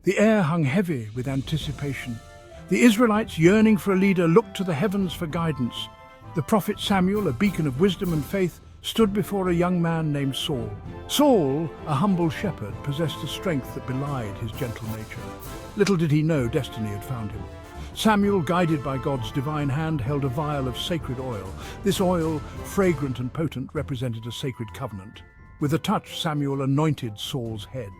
The air hung heavy with anticipation. The Israelites, yearning for a leader, looked to the heavens for guidance. The prophet Samuel, a beacon of wisdom and faith, stood before a young man named Saul. Saul, a humble shepherd, possessed a strength that belied his gentle nature. Little did he know destiny had found him. Samuel, guided by God's divine hand, held a vial of sacred oil. This oil, fragrant and potent, represented a sacred covenant. With a touch, Samuel anointed Saul's head.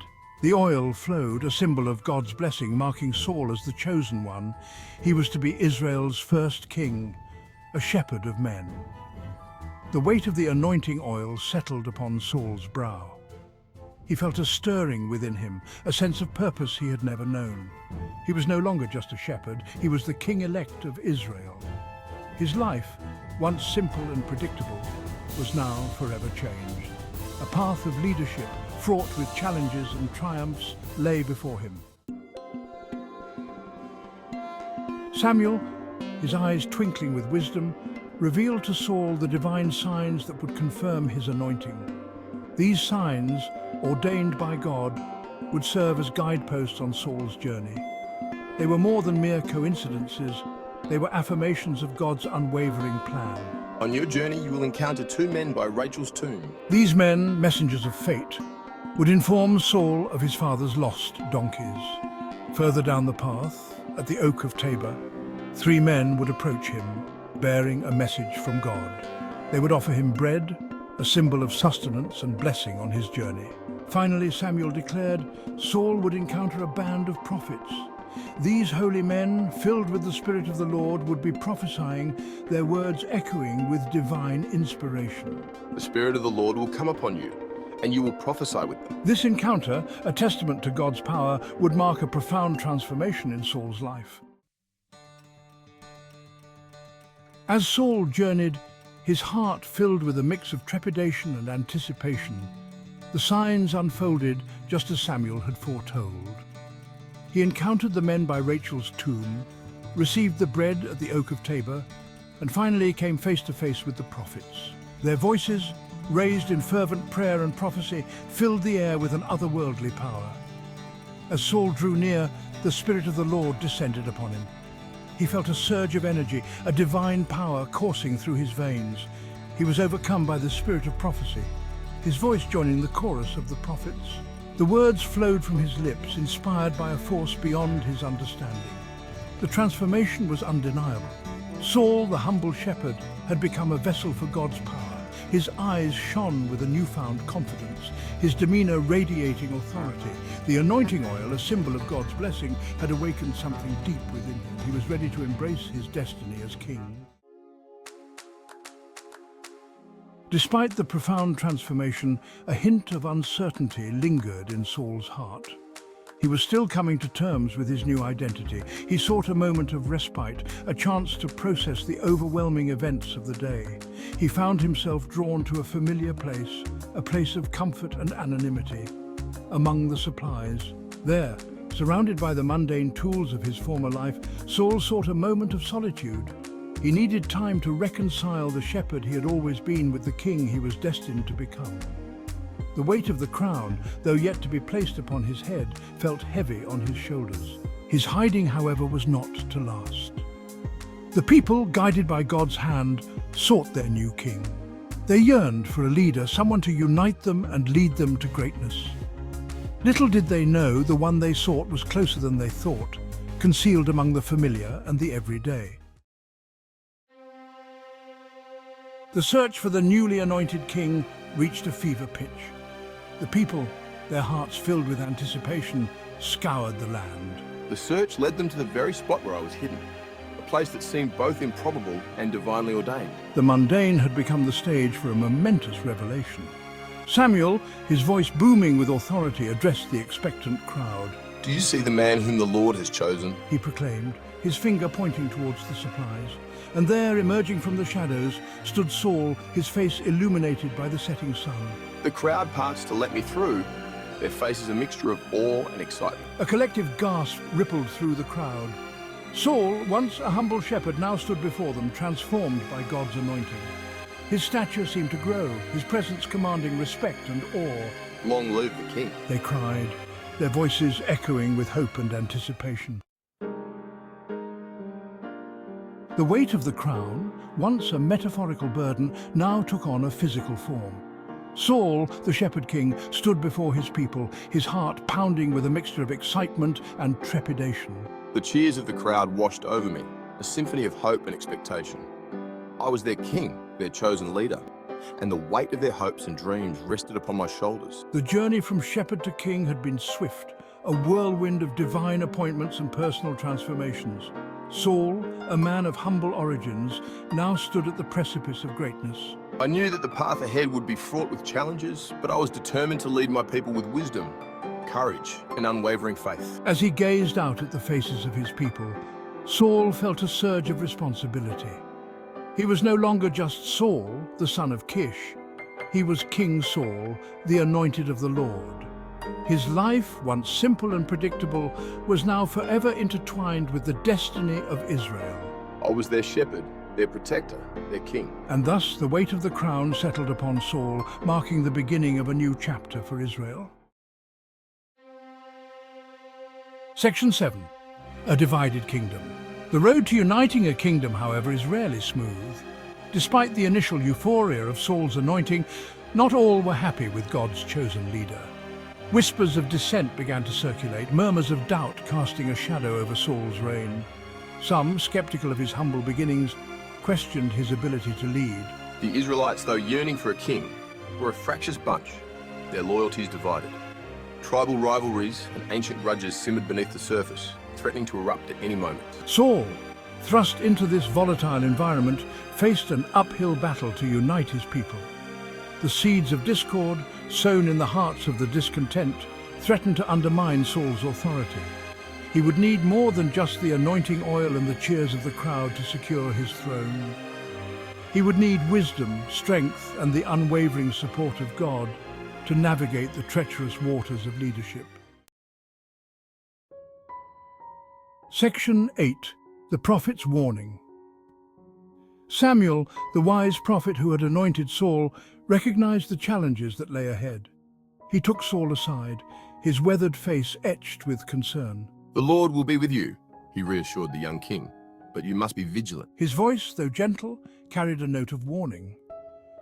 The oil flowed, a symbol of God's blessing, marking Saul as the chosen one. He was to be Israel's first king, a shepherd of men. The weight of the anointing oil settled upon Saul's brow. He felt a stirring within him, a sense of purpose he had never known. He was no longer just a shepherd, he was the king-elect of Israel. His life, once simple and predictable, was now forever changed. A path of leadership, fraught with challenges and triumphs, lay before him. Samuel, his eyes twinkling with wisdom, revealed to Saul the divine signs that would confirm his anointing. These signs, ordained by God, would serve as guideposts on Saul's journey. They were more than mere coincidences, they were affirmations of God's unwavering plan. On your journey, you will encounter two men by Rachel's tomb. These men, messengers of fate, would inform Saul of his father's lost donkeys. Further down the path, at the Oak of Tabor, three men would approach him, bearing a message from God. They would offer him bread, a symbol of sustenance and blessing on his journey. Finally, Samuel declared, Saul would encounter a band of prophets. These holy men, filled with the Spirit of the Lord, would be prophesying, their words echoing with divine inspiration. The Spirit of the Lord will come upon you, and you will prophesy with them. This encounter, a testament to God's power, would mark a profound transformation in Saul's life. As Saul journeyed, his heart filled with a mix of trepidation and anticipation, the signs unfolded just as Samuel had foretold. He encountered the men by Rachel's tomb, received the bread at the Oak of Tabor, and finally came face to face with the prophets. Their voices, raised in fervent prayer and prophecy, filled the air with an otherworldly power. As Saul drew near, the Spirit of the Lord descended upon him. He felt a surge of energy, a divine power coursing through his veins. He was overcome by the spirit of prophecy, his voice joining the chorus of the prophets. The words flowed from his lips, inspired by a force beyond his understanding. The transformation was undeniable. Saul, the humble shepherd, had become a vessel for God's power. His eyes shone with a newfound confidence, his demeanor radiating authority. The anointing oil, a symbol of God's blessing, had awakened something deep within him. He was ready to embrace his destiny as king. Despite the profound transformation, a hint of uncertainty lingered in Saul's heart. He was still coming to terms with his new identity. He sought a moment of respite, a chance to process the overwhelming events of the day. He found himself drawn to a familiar place, a place of comfort and anonymity. Among the supplies, there, surrounded by the mundane tools of his former life, Saul sought a moment of solitude. He needed time to reconcile the shepherd he had always been with the king he was destined to become. The weight of the crown, though yet to be placed upon his head, felt heavy on his shoulders. His hiding, however, was not to last. The people, guided by God's hand, sought their new king. They yearned for a leader, someone to unite them and lead them to greatness. Little did they know the one they sought was closer than they thought, concealed among the familiar and the everyday. The search for the newly anointed king reached a fever pitch. The people, their hearts filled with anticipation, scoured the land. The search led them to the very spot where I was hidden, a place that seemed both improbable and divinely ordained. The mundane had become the stage for a momentous revelation. Samuel, his voice booming with authority, addressed the expectant crowd. Do you see the man whom the Lord has chosen? He proclaimed, his finger pointing towards the supplies. And there, emerging from the shadows, stood Saul, his face illuminated by the setting sun. The crowd parts to let me through, their faces a mixture of awe and excitement. A collective gasp rippled through the crowd. Saul, once a humble shepherd, now stood before them, transformed by God's anointing. His stature seemed to grow, his presence commanding respect and awe. Long live the king. They cried. their voices echoing with hope and anticipation. The weight of the crown, once a metaphorical burden, now took on a physical form. Saul, the shepherd king, stood before his people, his heart pounding with a mixture of excitement and trepidation. The cheers of the crowd washed over me, a symphony of hope and expectation. I was their king, their chosen leader, and the weight of their hopes and dreams rested upon my shoulders. The journey from shepherd to king had been swift, a whirlwind of divine appointments and personal transformations. Saul, a man of humble origins, now stood at the precipice of greatness. I knew that the path ahead would be fraught with challenges, but I was determined to lead my people with wisdom, courage, and unwavering faith. As he gazed out at the faces of his people, Saul felt a surge of responsibility. He was no longer just Saul, the son of Kish. He was King Saul, the anointed of the Lord. His life, once simple and predictable, was now forever intertwined with the destiny of Israel. I was their shepherd, their protector, their king. And thus the weight of the crown settled upon Saul, marking the beginning of a new chapter for Israel. Section 7. A divided kingdom. The road to uniting a kingdom, however, is rarely smooth. Despite the initial euphoria of Saul's anointing, not all were happy with God's chosen leader. Whispers of dissent began to circulate, murmurs of doubt casting a shadow over Saul's reign. Some, skeptical of his humble beginnings, questioned his ability to lead. The Israelites, though yearning for a king, were a fractious bunch, their loyalties divided. Tribal rivalries and ancient grudges simmered beneath the surface, threatening to erupt at any moment. Saul, thrust into this volatile environment, faced an uphill battle to unite his people. The seeds of discord, sown in the hearts of the discontent, threatened to undermine Saul's authority. He would need more than just the anointing oil and the cheers of the crowd to secure his throne. He would need wisdom, strength, and the unwavering support of God to navigate the treacherous waters of leadership. Section 8. The Prophet's Warning. Samuel, the wise prophet who had anointed Saul, recognized the challenges that lay ahead. He took Saul aside, his weathered face etched with concern. "The Lord will be with you," he reassured the young king, "but you must be vigilant." His voice, though gentle, carried a note of warning.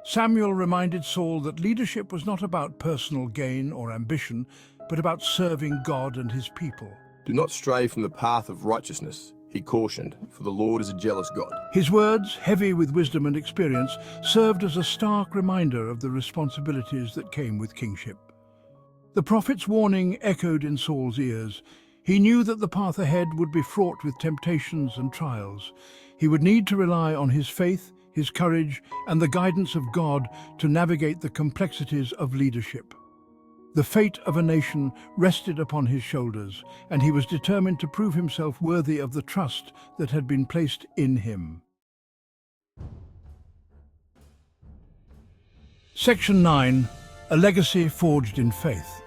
Samuel reminded Saul that leadership was not about personal gain or ambition, but about serving God and his people. "Do not stray from the path of righteousness," he cautioned, "for the Lord is a jealous God." His words, heavy with wisdom and experience, served as a stark reminder of the responsibilities that came with kingship. The prophet's warning echoed in Saul's ears. He knew that the path ahead would be fraught with temptations and trials. He would need to rely on his faith, his courage, and the guidance of God to navigate the complexities of leadership. The fate of a nation rested upon his shoulders, and he was determined to prove himself worthy of the trust that had been placed in him. Section 9. A legacy forged in faith.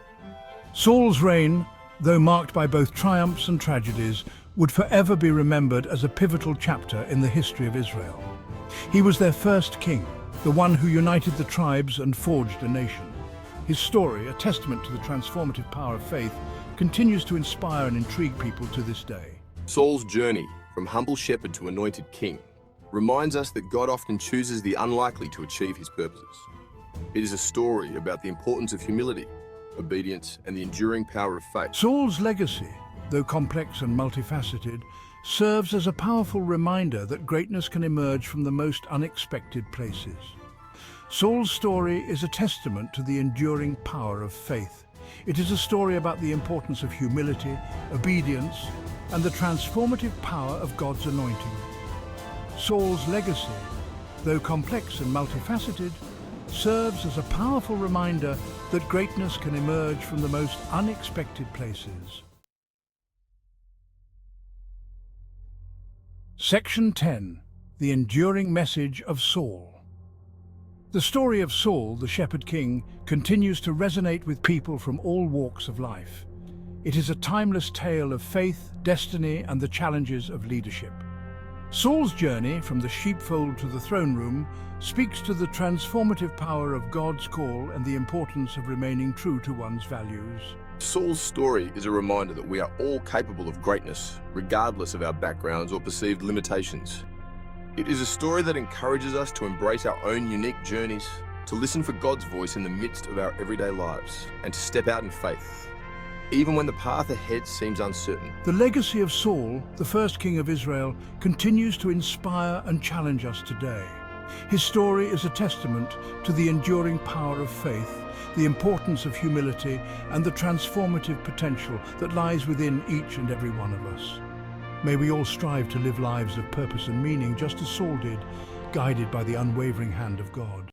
Saul's reign, though marked by both triumphs and tragedies, would forever be remembered as a pivotal chapter in the history of Israel. He was their first king, the one who united the tribes and forged a nation. His story, a testament to the transformative power of faith, continues to inspire and intrigue people to this day. Saul's journey from humble shepherd to anointed king reminds us that God often chooses the unlikely to achieve his purposes. It is a story about the importance of humility, obedience, and the enduring power of faith. Saul's legacy, though complex and multifaceted, serves as a powerful reminder that greatness can emerge from the most unexpected places. Saul's story is a testament to the enduring power of faith. It is a story about the importance of humility, obedience, and the transformative power of God's anointing. Saul's legacy, though complex and multifaceted, serves as a powerful reminder that greatness can emerge from the most unexpected places. Section 10. The Enduring Message of Saul. The story of Saul, the shepherd king, continues to resonate with people from all walks of life. It is a timeless tale of faith, destiny, and the challenges of leadership. Saul's journey from the sheepfold to the throne room speaks to the transformative power of God's call and the importance of remaining true to one's values. Saul's story is a reminder that we are all capable of greatness, regardless of our backgrounds or perceived limitations. It is a story that encourages us to embrace our own unique journeys, to listen for God's voice in the midst of our everyday lives, and to step out in faith, even when the path ahead seems uncertain. The legacy of Saul, the first king of Israel, continues to inspire and challenge us today. His story is a testament to the enduring power of faith, the importance of humility, and the transformative potential that lies within each and every one of us. May we all strive to live lives of purpose and meaning, just as Saul did, guided by the unwavering hand of God.